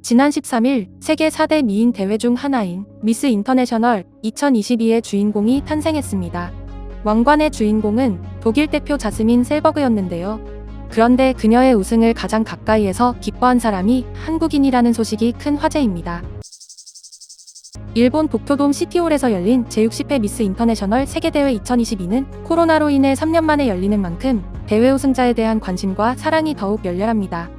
지난 13일 세계 4대 미인 대회 중 하나인 미스 인터내셔널 2022의 주인공이 탄생했습니다. 왕관의 주인공은 독일 대표 자스민 셀버그였는데요. 그런데 그녀의 우승을 가장 가까이에서 기뻐한 사람이 한국인이라는 소식이 큰 화제입니다. 일본 도쿄돔 시티홀에서 열린 제60회 미스 인터내셔널 세계대회 2022는 코로나로 인해 3년 만에 열리는 만큼 대회 우승자에 대한 관심과 사랑이 더욱 열렬합니다.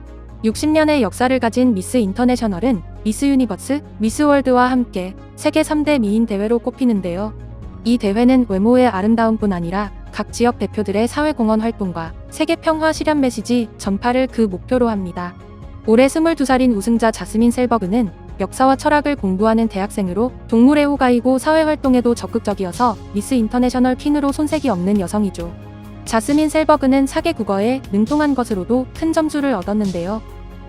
60년의 역사를 가진 미스 인터내셔널은 미스 유니버스, 미스 월드와 함께 세계 3대 미인 대회로 꼽히는데요. 이 대회는 외모의 아름다움뿐 아니라 각 지역 대표들의 사회공헌 활동과 세계 평화 실현 메시지 전파를 그 목표로 합니다. 올해 22살인 우승자 자스민 셀버그는 역사와 철학을 공부하는 대학생으로 동물 애호가이고 사회활동에도 적극적이어서 미스 인터내셔널 퀸으로 손색이 없는 여성이죠. 자스민 셀버그는 4개 국어에 능통한 것으로도 큰 점수를 얻었는데요.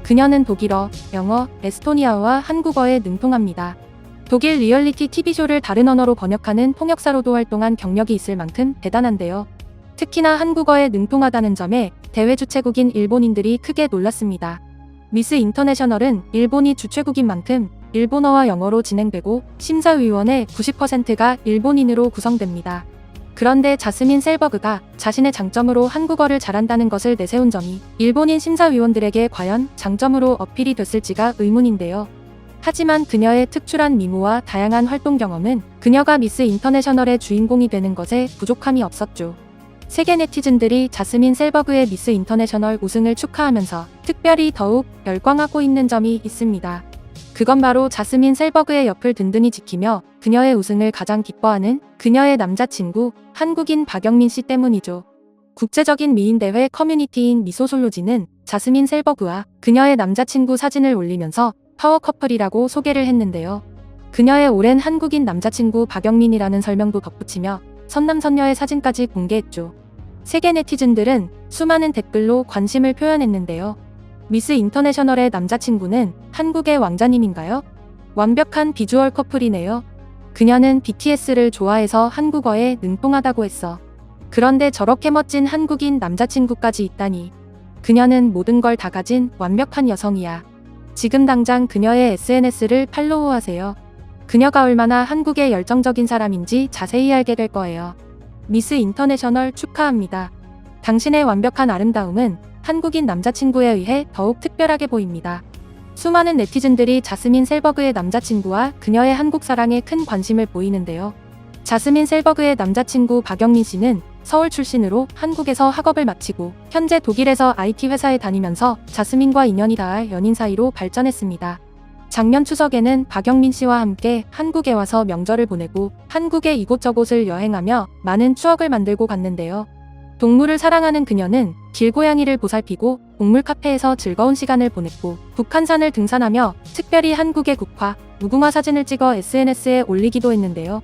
그녀는 독일어, 영어, 에스토니아어와 한국어에 능통합니다. 독일 리얼리티 TV쇼를 다른 언어로 번역하는 통역사로도 활동한 경력이 있을 만큼 대단한데요. 특히나 한국어에 능통하다는 점에 대회 주최국인 일본인들이 크게 놀랐습니다. 미스 인터내셔널은 일본이 주최국인 만큼 일본어와 영어로 진행되고 심사위원의 90%가 일본인으로 구성됩니다. 그런데 자스민 셀버그가 자신의 장점으로 한국어를 잘한다는 것을 내세운 점이 일본인 심사위원들에게 과연 장점으로 어필이 됐을지가 의문인데요. 하지만 그녀의 특출한 미모와 다양한 활동 경험은 그녀가 미스 인터내셔널의 주인공이 되는 것에 부족함이 없었죠. 세계 네티즌들이 자스민 셀버그의 미스 인터내셔널 우승을 축하하면서 특별히 더욱 열광하고 있는 점이 있습니다. 그건 바로 자스민 셀버그의 옆을 든든히 지키며 그녀의 우승을 가장 기뻐하는 그녀의 남자친구 한국인 박영민 씨 때문이죠. 국제적인 미인대회 커뮤니티인 미소솔로지는 자스민 셀버그와 그녀의 남자친구 사진을 올리면서 파워 커플이라고 소개를 했는데요. 그녀의 오랜 한국인 남자친구 박영민이라는 설명도 덧붙이며 선남선녀의 사진까지 공개했죠. 세계 네티즌들은 수많은 댓글로 관심을 표현했는데요. 미스 인터내셔널의 남자친구는 한국의 왕자님인가요? 완벽한 비주얼 커플이네요. 그녀는 BTS를 좋아해서 한국어에 능통하다고 했어. 그런데 저렇게 멋진 한국인 남자친구까지 있다니. 그녀는 모든 걸 다 가진 완벽한 여성이야. 지금 당장 그녀의 SNS를 팔로우하세요. 그녀가 얼마나 한국에 열정적인 사람인지 자세히 알게 될 거예요. 미스 인터내셔널 축하합니다. 당신의 완벽한 아름다움은 한국인 남자친구에 의해 더욱 특별하게 보입니다. 수많은 네티즌들이 자스민 셀버그의 남자친구와 그녀의 한국 사랑에 큰 관심을 보이는데요. 자스민 셀버그의 남자친구 박영민 씨는 서울 출신으로 한국에서 학업을 마치고 현재 독일에서 IT 회사에 다니면서 자스민과 인연이 닿아 연인 사이로 발전했습니다. 작년 추석에는 박영민 씨와 함께 한국에 와서 명절을 보내고 한국의 이곳저곳을 여행하며 많은 추억을 만들고 갔는데요. 동물을 사랑하는 그녀는 길고양이를 보살피고 동물 카페에서 즐거운 시간을 보냈고 북한산을 등산하며 특별히 한국의 국화, 무궁화 사진을 찍어 SNS에 올리기도 했는데요.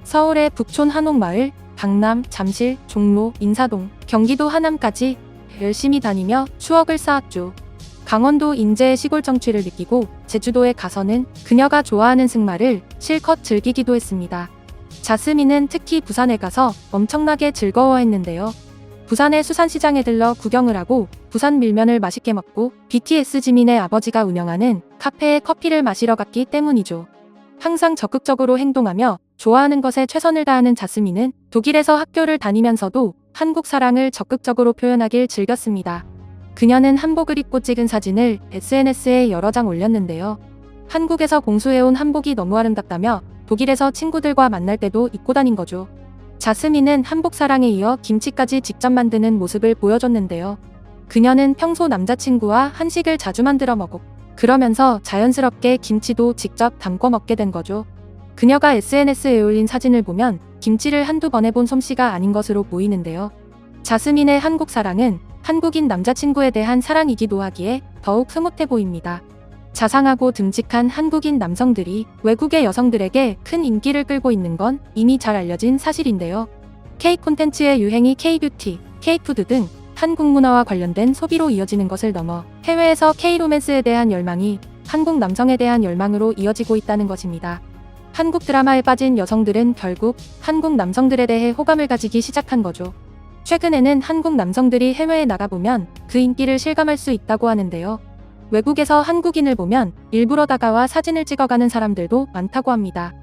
서울의 북촌 한옥마을, 강남, 잠실, 종로, 인사동, 경기도 하남까지 열심히 다니며 추억을 쌓았죠. 강원도 인제의 시골 정취를 느끼고 제주도에 가서는 그녀가 좋아하는 승마를 실컷 즐기기도 했습니다. 자스민은 특히 부산에 가서 엄청나게 즐거워했는데요. 부산의 수산시장에 들러 구경을 하고 부산 밀면을 맛있게 먹고 BTS 지민의 아버지가 운영하는 카페에 커피를 마시러 갔기 때문이죠. 항상 적극적으로 행동하며 좋아하는 것에 최선을 다하는 자스민은 독일에서 학교를 다니면서도 한국 사랑을 적극적으로 표현하길 즐겼습니다. 그녀는 한복을 입고 찍은 사진을 SNS에 여러 장 올렸는데요. 한국에서 공수해온 한복이 너무 아름답다며 독일에서 친구들과 만날 때도 입고 다닌 거죠. 자스민은 한복 사랑에 이어 김치까지 직접 만드는 모습을 보여줬는데요. 그녀는 평소 남자친구와 한식을 자주 만들어 먹어 그러면서 자연스럽게 김치도 직접 담궈 먹게 된 거죠. 그녀가 SNS에 올린 사진을 보면 김치를 한두 번 해본 솜씨가 아닌 것으로 보이는데요. 자스민의 한국 사랑은 한국인 남자친구에 대한 사랑이기도 하기에 더욱 흐뭇해 보입니다. 자상하고 듬직한 한국인 남성들이 외국의 여성들에게 큰 인기를 끌고 있는 건 이미 잘 알려진 사실인데요. K 콘텐츠의 유행이 K-뷰티, K-푸드 등 한국 문화와 관련된 소비로 이어지는 것을 넘어 해외에서 K-로맨스에 대한 열망이 한국 남성에 대한 열망으로 이어지고 있다는 것입니다. 한국 드라마에 빠진 여성들은 결국 한국 남성들에 대해 호감을 가지기 시작한 거죠. 최근에는 한국 남성들이 해외에 나가보면 그 인기를 실감할 수 있다고 하는데요. 외국에서 한국인을 보면 일부러 다가와 사진을 찍어가는 사람들도 많다고 합니다.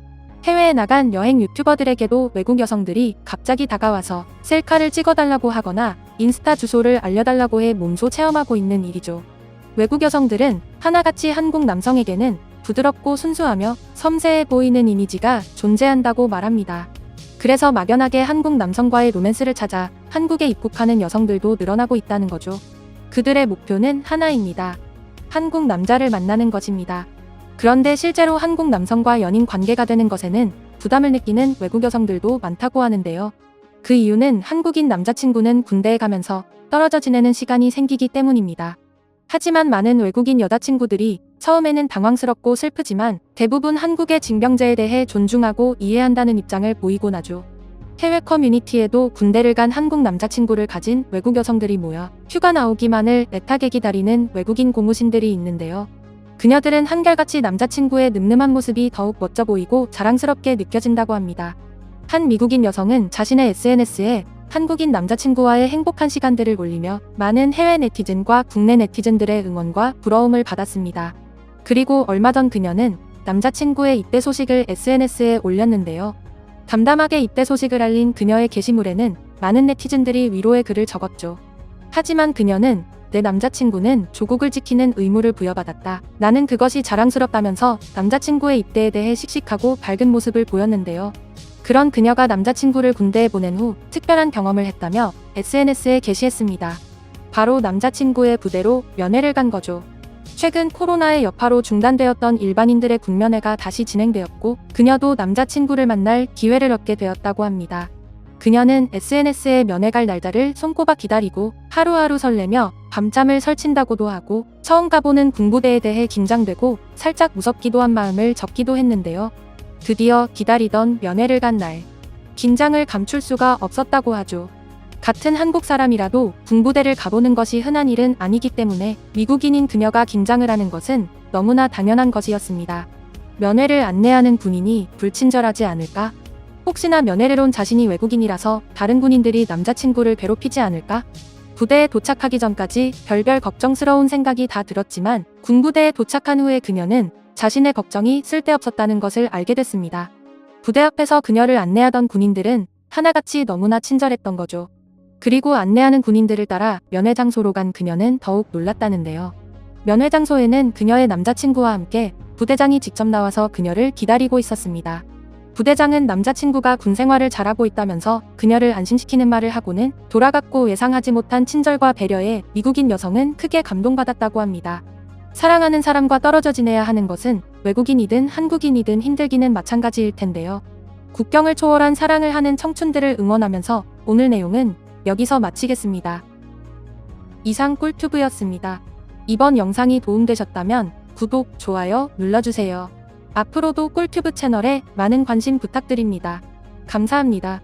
해외에 나간 여행 유튜버들에게도 외국 여성들이 갑자기 다가와서 셀카를 찍어달라고 하거나 인스타 주소를 알려달라고 해 몸소 체험하고 있는 일이죠. 외국 여성들은 하나같이 한국 남성에게는 부드럽고 순수하며 섬세해 보이는 이미지가 존재한다고 말합니다. 그래서 막연하게 한국 남성과의 로맨스를 찾아 한국에 입국하는 여성들도 늘어나고 있다는 거죠. 그들의 목표는 하나입니다. 한국 남자를 만나는 것입니다. 그런데 실제로 한국 남성과 연인 관계가 되는 것에는 부담을 느끼는 외국 여성들도 많다고 하는데요. 그 이유는 한국인 남자친구는 군대에 가면서 떨어져 지내는 시간이 생기기 때문입니다. 하지만 많은 외국인 여자친구들이 처음에는 당황스럽고 슬프지만 대부분 한국의 징병제에 대해 존중하고 이해한다는 입장을 보이곤 하죠. 해외 커뮤니티에도 군대를 간 한국 남자친구를 가진 외국 여성들이 모여 휴가 나오기만을 애타게 기다리는 외국인 고무신들이 있는데요. 그녀들은 한결같이 남자친구의 늠름한 모습이 더욱 멋져 보이고 자랑스럽게 느껴진다고 합니다. 한 미국인 여성은 자신의 SNS에 한국인 남자친구와의 행복한 시간들을 올리며 많은 해외 네티즌과 국내 네티즌들의 응원과 부러움을 받았습니다. 그리고 얼마 전 그녀는 남자친구의 입대 소식을 SNS에 올렸는데요. 담담하게 입대 소식을 알린 그녀의 게시물에는 많은 네티즌들이 위로의 글을 적었죠. 하지만 그녀는 내 남자친구는 조국을 지키는 의무를 부여받았다. 나는 그것이 자랑스럽다면서 남자친구의 입대에 대해 씩씩하고 밝은 모습을 보였는데요. 그런 그녀가 남자친구를 군대에 보낸 후 특별한 경험을 했다며 SNS에 게시했습니다. 바로 남자친구의 부대로 면회를 간 거죠. 최근 코로나의 여파로 중단되었던 일반인들의 군면회가 다시 진행되었고 그녀도 남자친구를 만날 기회를 얻게 되었다고 합니다. 그녀는 SNS에 면회 갈 날짜를 손꼽아 기다리고 하루하루 설레며 밤잠을 설친다고도 하고 처음 가보는 군부대에 대해 긴장되고 살짝 무섭기도 한 마음을 접기도 했는데요. 드디어 기다리던 면회를 간 날, 긴장을 감출 수가 없었다고 하죠. 같은 한국 사람이라도 군부대를 가보는 것이 흔한 일은 아니기 때문에 미국인인 그녀가 긴장을 하는 것은 너무나 당연한 것이었습니다. 면회를 안내하는 군인이 불친절하지 않을까? 혹시나 면회를 온 자신이 외국인이라서 다른 군인들이 남자친구를 괴롭히지 않을까? 부대에 도착하기 전까지 별별 걱정스러운 생각이 다 들었지만 군부대에 도착한 후에 그녀는 자신의 걱정이 쓸데없었다는 것을 알게 됐습니다. 부대 앞에서 그녀를 안내하던 군인들은 하나같이 너무나 친절했던 거죠. 그리고 안내하는 군인들을 따라 면회 장소로 간 그녀는 더욱 놀랐다는데요. 면회 장소에는 그녀의 남자친구와 함께 부대장이 직접 나와서 그녀를 기다리고 있었습니다. 부대장은 남자친구가 군 생활을 잘하고 있다면서 그녀를 안심시키는 말을 하고는 돌아갔고 예상하지 못한 친절과 배려에 미국인 여성은 크게 감동받았다고 합니다. 사랑하는 사람과 떨어져 지내야 하는 것은 외국인이든 한국인이든 힘들기는 마찬가지일 텐데요. 국경을 초월한 사랑을 하는 청춘들을 응원하면서 오늘 내용은 여기서 마치겠습니다. 이상 꿀튜브였습니다. 이번 영상이 도움되셨다면 구독, 좋아요 눌러주세요. 앞으로도 꿀튜브 채널에 많은 관심 부탁드립니다. 감사합니다.